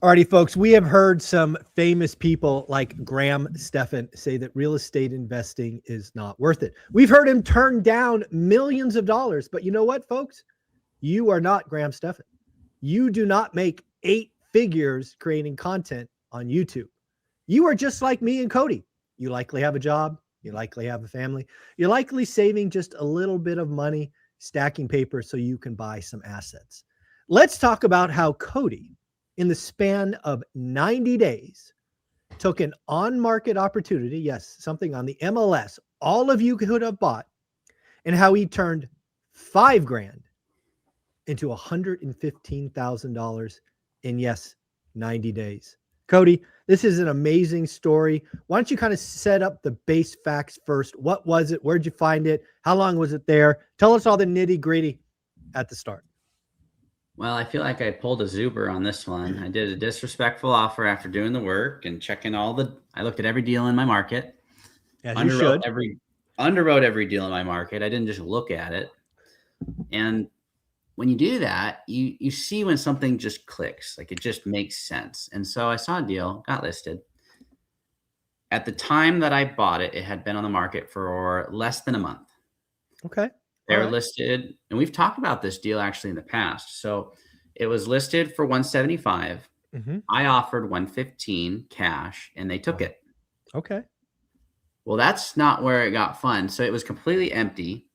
Alrighty, folks, we have heard some famous people like Stephan say that real estate investing is not worth it. We've heard him turn down millions of dollars, but you know what, folks? You are not Stephan. You do not make 8 figures creating content on YouTube. You are just like me and Cody. You likely have a job. You likely have a family. You're likely saving just a little bit of money, stacking paper so you can buy some assets. Let's talk about how Cody, in the span of 90 days, took an on-market opportunity, yes, something on the MLS, all of you could have bought, and how he turned $5,000 into $115,000 in, yes, 90 days. Cody, this is an amazing story. Why don't you kind of set up the base facts first? What was it? Where'd you find it? How long was it there? Tell us all the nitty-gritty at the start. Well, I feel like I pulled a Zuber on this one. I did a disrespectful offer after doing the work and checking I looked at every deal in my market. As you should. Underwrote every deal in my market. I didn't just look at it. And when you do that, you see when something just clicks, like it just makes sense. And so I saw a deal, got listed. At the time that I bought it, it had been on the market for less than a month. Okay. They were listed, and we've talked about this deal actually in the past. So it was listed for 175. Mm-hmm. I offered 115 cash, and they took it. Okay. Well, that's not where it got fun. So it was completely empty.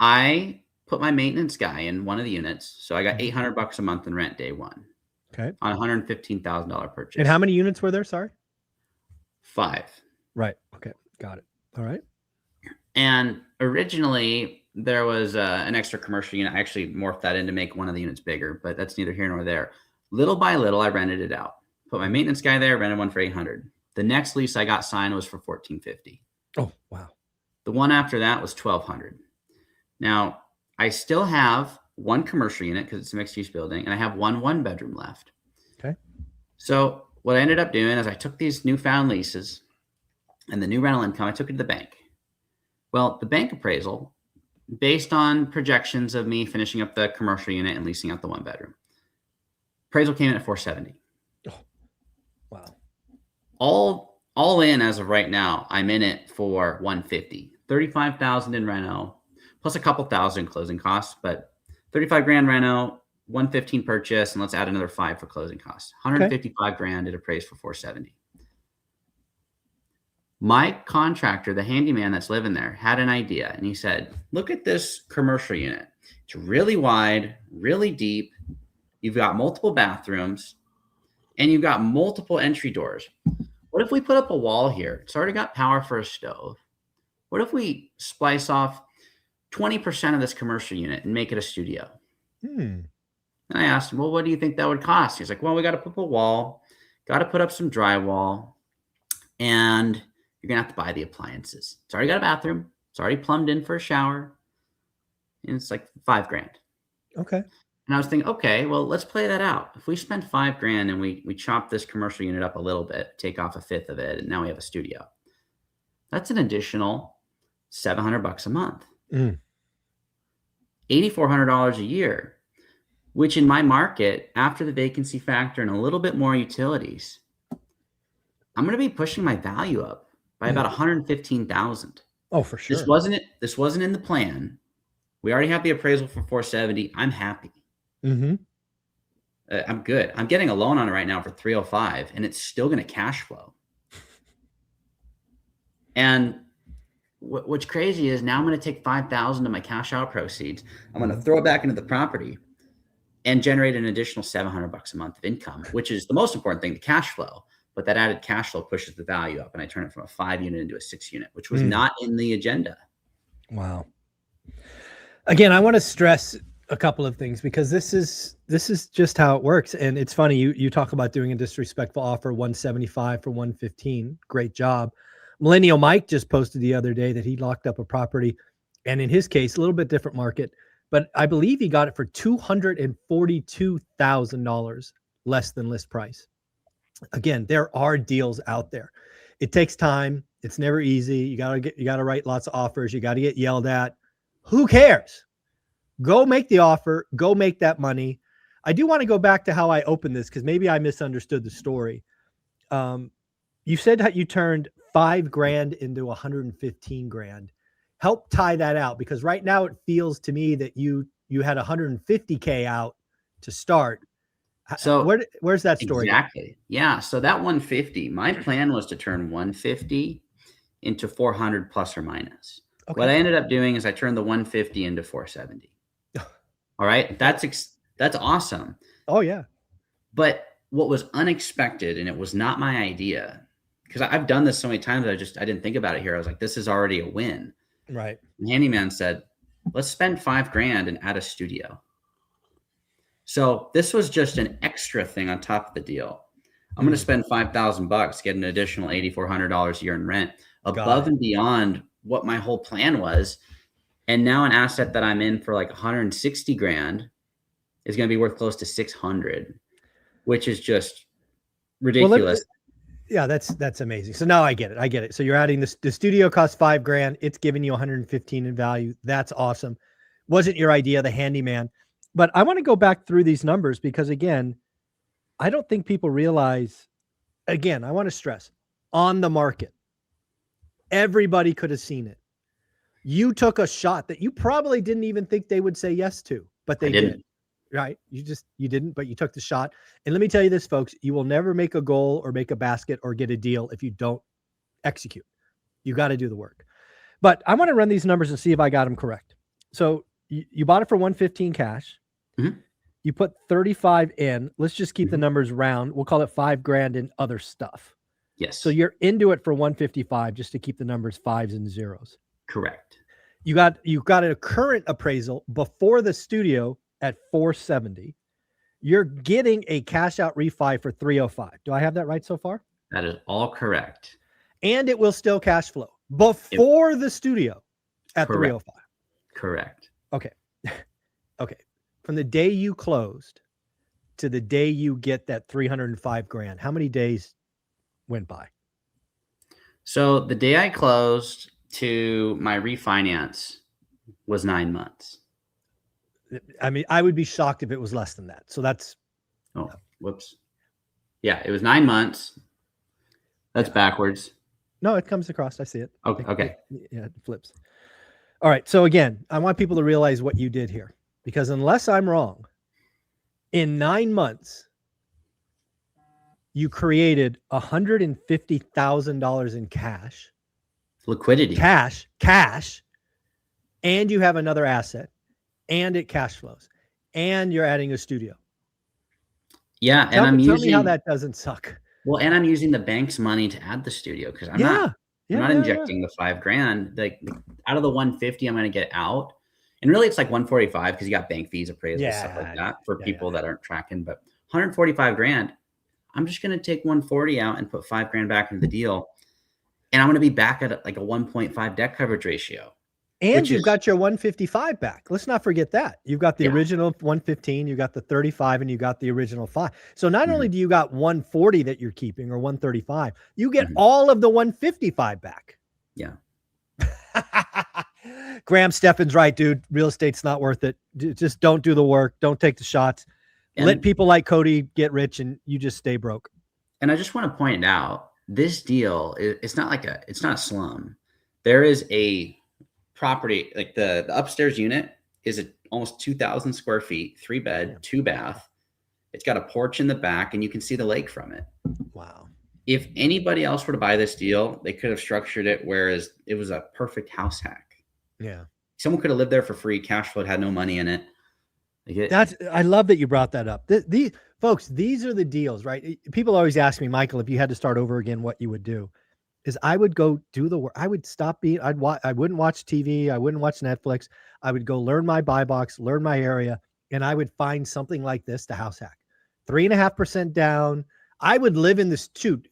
I put my maintenance guy in one of the units. So I got $800 a month in rent day one. Okay. On a $115,000 purchase. And how many units were there? Sorry. 5. Right. Okay. Got it. All right. And originally there was an extra commercial unit. I actually morphed that in to make one of the units bigger, but that's neither here nor there. Little by little, I rented it out. Put my maintenance guy there, rented one for $800. The next lease I got signed was for $1,450. Oh, wow. The one after that was $1,200. Now, I still have one commercial unit because it's a mixed-use building, and I have one bedroom left. Okay. So what I ended up doing is I took these newfound leases and the new rental income, I took it to the bank. Well, the bank appraisal, based on projections of me finishing up the commercial unit and leasing out the one bedroom, appraisal came in at $470. Oh, wow. All in as of right now, I'm in it for $150. $35,000 in reno, plus a couple thousand closing costs, but $35,000 reno, $115 purchase, and let's add another $5 for closing costs. $155,000 it appraised for $470. My contractor, the handyman that's living there, had an idea, and he said, look at this commercial unit. It's really wide, really deep. You've got multiple bathrooms, and you've got multiple entry doors. What if we put up a wall here? It's already got power for a stove. What if we splice off 20% of this commercial unit and make it a studio? And I asked him, well, what do you think that would cost? He's like, well, we got to put up a wall, got to put up some drywall, and you're going to have to buy the appliances. It's already got a bathroom. It's already plumbed in for a shower. And it's like $5,000. Okay. And I was thinking, okay, well, let's play that out. If we spend $5,000 and we chop this commercial unit up a little bit, take off a fifth of it, and now we have a studio, that's an additional $700 a month. $8,400 a year, which in my market, after the vacancy factor and a little bit more utilities, I'm going to be pushing my value up by about $115,000. Oh, for sure. This wasn't in the plan. We already have the appraisal for $470. I'm happy. I'm good. I'm getting a loan on it right now for $305, and it's still going to cash flow. And what's crazy is now I'm going to take $5,000 of my cash out proceeds. I'm going to throw it back into the property and generate an additional $700 a month of income, which is the most important thing, the cash flow. But that added cash flow pushes the value up, and I turn it from a 5-unit into a 6-unit, which was not in the agenda. Wow. Again, I want to stress a couple of things because this is just how it works. And it's funny, you talk about doing a disrespectful offer, 175 for 115. Great job. Millennial Mike just posted the other day that he locked up a property, and in his case, a little bit different market, but I believe he got it for $242,000 less than list price. Again, there are deals out there. It takes time. It's never easy. You gotta write lots of offers. You got to get yelled at. Who cares? Go make the offer. Go make that money. I do want to go back to how I opened this because maybe I misunderstood the story. You said that you turned $5,000 into 115 grand. Help tie that out, because right now it feels to me that you had 150K out to start. So where's that story? Exactly. Yeah. So that 150, my plan was to turn 150 into 400 plus or minus. Okay. What I ended up doing is I turned the 150 into 470. All right. That's awesome. Oh yeah. But what was unexpected, and it was not my idea, because I've done this so many times, I didn't think about it here. I was like, this is already a win. Right. The handyman said, let's spend $5,000 and add a studio. So this was just an extra thing on top of the deal. I'm going to spend $5,000, get an additional $8,400 a year in rent above and beyond what my whole plan was. And now an asset that I'm in for like 160 grand is going to be worth close to 600, which is just ridiculous. Yeah, that's amazing. So now I get it. So you're adding the studio costs $5,000. It's giving you 115 in value. That's awesome. Wasn't your idea, the handyman. But I want to go back through these numbers because, again, I don't think people realize, again, I want to stress, on the market, everybody could have seen it. You took a shot that you probably didn't even think they would say yes to, but they did. Right? You didn't, but you took the shot. And let me tell you this, folks, you will never make a goal or make a basket or get a deal if you don't execute. You got to do the work. But I want to run these numbers and see if I got them correct. So you bought it for 115 cash. Mm-hmm. You put 35 in. Let's just keep the numbers round. We'll call it $5,000 in other stuff. Yes. So you're into it for 155 just to keep the numbers fives and zeros. Correct. You got a current appraisal before the studio at 470. You're getting a cash out refi for 305. Do I have that right so far? That is all correct. And it will still cash flow before the studio at 305. Correct. Okay. Okay. From the day you closed to the day you get that 305 grand, how many days went by? So the day I closed to my refinance was 9 months. I mean, I would be shocked if it was less than that. So that's... Oh, whoops. Yeah, it was 9 months. That's backwards. No, it comes across. I see it. Okay. Yeah, it flips. All right. So again, I want people to realize what you did here, because unless I'm wrong, in 9 months, you created $150,000 in cash. Liquidity. Cash. And you have another asset, and it cash flows, and you're adding a studio. Yeah. Tell me how that doesn't suck. Well, and I'm using the bank's money to add the studio, because I'm not injecting the $5,000. Like out of the 150, I'm going to get out. And really it's like 145 because you got bank fees, appraisals, stuff like that for people that aren't tracking. But 145 grand, I'm just going to take 140 out and put $5,000 back into the deal. And I'm going to be back at like a 1.5 debt coverage ratio. And you've got your 155 back. Let's not forget that. You've got the original 115, you got the 35, and you got the original 5. So not only do you got 140 that you're keeping, or 135, you get all of the 155 back. Yeah. Graham, Stephan's right, dude. Real estate's not worth it. Just don't do the work. Don't take the shots. Let people like Cody get rich, and you just stay broke. And I just want to point out, this deal, it's not a slum. There is a property, like the upstairs unit is almost 2,000 square feet, 3-bed, 2-bath. It's got a porch in the back, and you can see the lake from it. Wow. If anybody else were to buy this deal, they could have structured it whereas it was a perfect house hack. Yeah. Someone could have lived there for free. Cash flow had no money in it. I love that you brought that up. Folks, these are the deals, right? People always ask me, Michael, if you had to start over again, what you would do. Is I would go do the work. I would stop I wouldn't watch TV. I wouldn't watch Netflix. I would go learn my buy box, learn my area, and I would find something like this to house hack. 3.5% down. I would live in this dude.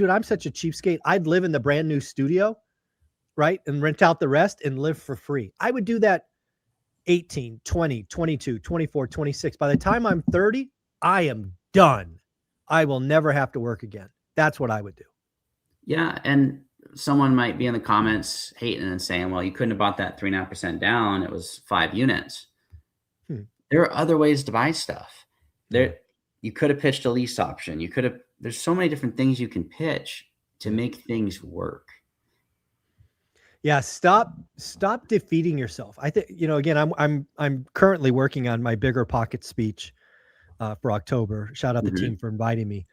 I'm such a cheapskate. I'd live in the brand new studio, right? And rent out the rest and live for free. I would do that 18, 20, 22, 24, 26. By the time I'm 30, I am done. I will never have to work again. That's what I would do. Yeah. And someone might be in the comments hating and saying, well, you couldn't have bought that 3.5% down. It was 5 units. There are other ways to buy stuff. There, you could have pitched a lease option. You could have. There's so many different things you can pitch to make things work. Yeah, stop defeating yourself. I think, again, I'm currently working on my bigger pocket speech for October. Shout out the team for inviting me.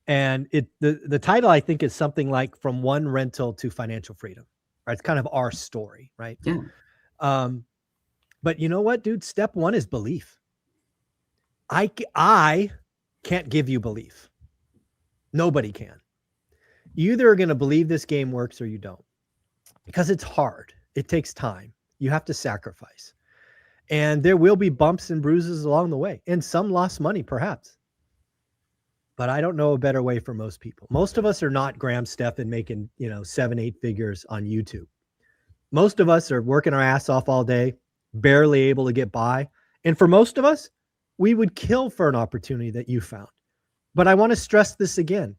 And the title, I think, is something like From One Rental to Financial Freedom. Right? It's kind of our story, right? Yeah. But you know what, dude? Step one is belief. I can't give you belief. Nobody can. You either are going to believe this game works or you don't. Because it's hard. It takes time. You have to sacrifice. And there will be bumps and bruises along the way. And some lost money, perhaps. But I don't know a better way for most people. Most of us are not Graham Stephan making, 7-8 figures on YouTube. Most of us are working our ass off all day, barely able to get by. And for most of us, we would kill for an opportunity that you found. But I want to stress this again.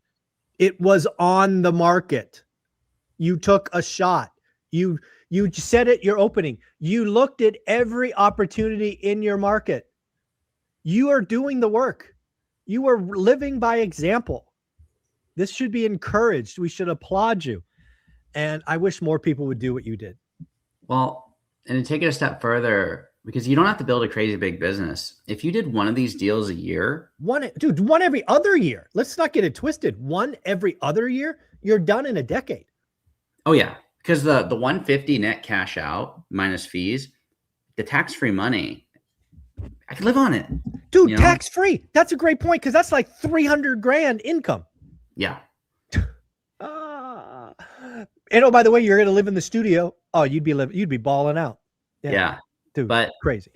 It was on the market. You took a shot. You said it, your opening. You looked at every opportunity in your market. You are doing the work. You are living by example. This should be encouraged. We should applaud you. And I wish more people would do what you did. Well, and to take it a step further, because you don't have to build a crazy big business. If you did one of these deals a year. One every other year. Let's not get it twisted. One every other year, you're done in a decade. Oh, yeah. Because the 150 net cash out minus fees, the tax-free money, I could live on it. Dude, tax-free. That's a great point, because that's like 300 grand income. Yeah. And by the way, you're going to live in the studio. Oh, you'd be balling out. Yeah. Dude, but crazy.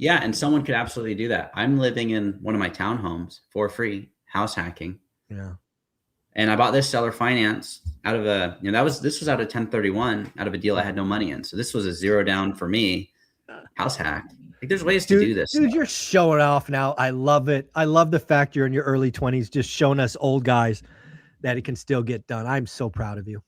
And someone could absolutely do that. I'm living in one of my townhomes for free, house hacking. Yeah. And I bought this seller finance out of this was out of 1031, out of a deal I had no money in. So this was a zero down for me, house hack. Like, there's ways to do this. Dude, you're showing off now. I love it. I love the fact you're in your early 20s, just showing us old guys that it can still get done. I'm so proud of you.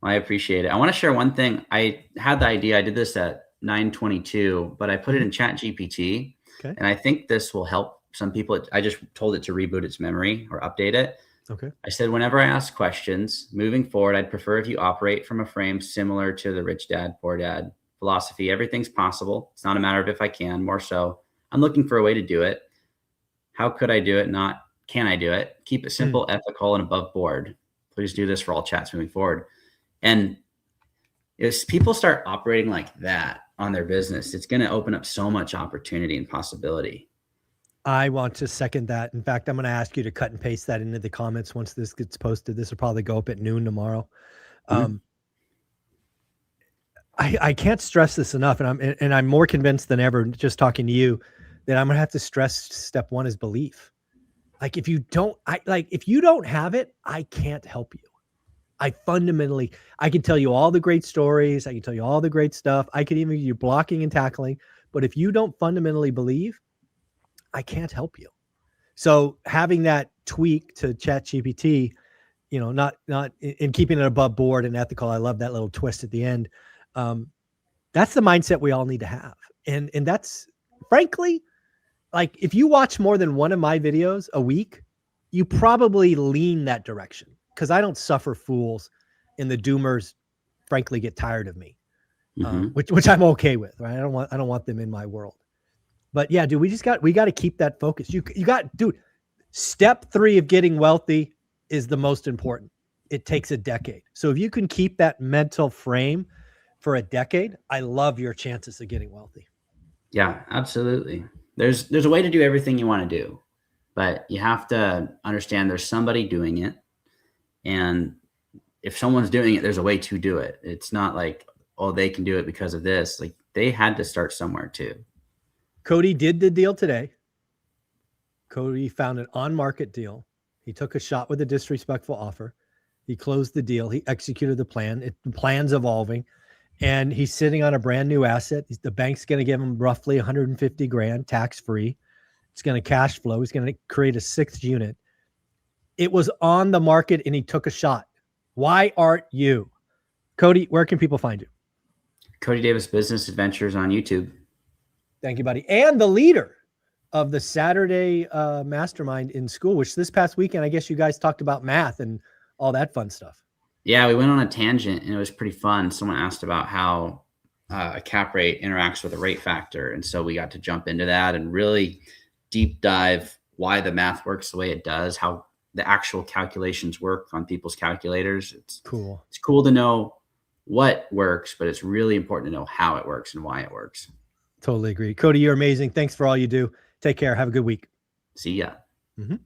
I appreciate it. I want to share one thing. I had the idea. I did this at 9:22, but I put it in ChatGPT. Okay. And I think this will help some people. I just told it to reboot its memory or update it. Okay. I said, whenever I ask questions, moving forward, I'd prefer if you operate from a frame similar to the Rich Dad, Poor Dad philosophy. Everything's possible. It's not a matter of if I can, more so. I'm looking for a way to do it. How could I do it? Not can I do it? Keep it simple, ethical, and above board. Please do this for all chats moving forward. And if people start operating like that on their business, it's going to open up so much opportunity and possibility. I want to second that. In fact, I'm going to ask you to cut and paste that into the comments once this gets posted. This will probably go up at noon tomorrow. I can't stress this enough, and I'm more convinced than ever just talking to you that I'm going to have to stress step one is belief. Like if you don't have it, I can't help you. I can tell you all the great stories. I can tell you all the great stuff. I could even give you blocking and tackling. But if you don't fundamentally believe, I can't help you. So having that tweak to ChatGPT, not in keeping it above board and ethical. I love that little twist at the end. That's the mindset we all need to have. And that's frankly, like if you watch more than one of my videos a week, you probably lean that direction. Because I don't suffer fools, and the doomers, frankly, get tired of me, which I'm okay with. Right? I don't want them in my world. But yeah, dude, we got to keep that focus. Dude. Step 3 of getting wealthy is the most important. It takes a decade. So if you can keep that mental frame for a decade, I love your chances of getting wealthy. Yeah, absolutely. There's a way to do everything you want to do, but you have to understand there's somebody doing it. And if someone's doing it, there's a way to do it. It's not like, oh, they can do it because of this. Like they had to start somewhere too. Cody did the deal today. Cody found an on-market deal. He took a shot with a disrespectful offer. He closed the deal. He executed the plan. The plan's evolving, and he's sitting on a brand new asset. The bank's going to give him roughly 150 grand tax-free. It's going to cash flow. He's going to create a 6th unit. It was on the market and he took a shot. Why aren't you? Cody, where can people find you? Cody Davis Business Adventures on YouTube. Thank you, buddy. And the leader of the Saturday mastermind in school, which this past weekend, I guess you guys talked about math and all that fun stuff. Yeah, we went on a tangent and it was pretty fun. Someone asked about how a cap rate interacts with a rate factor. And so we got to jump into that and really deep dive why the math works the way it does, how the actual calculations work on people's calculators. It's cool. It's cool to know what works, but it's really important to know how it works and why it works. Totally agree. Cody, you're amazing. Thanks for all you do. Take care. Have a good week. See ya. Mm-hmm.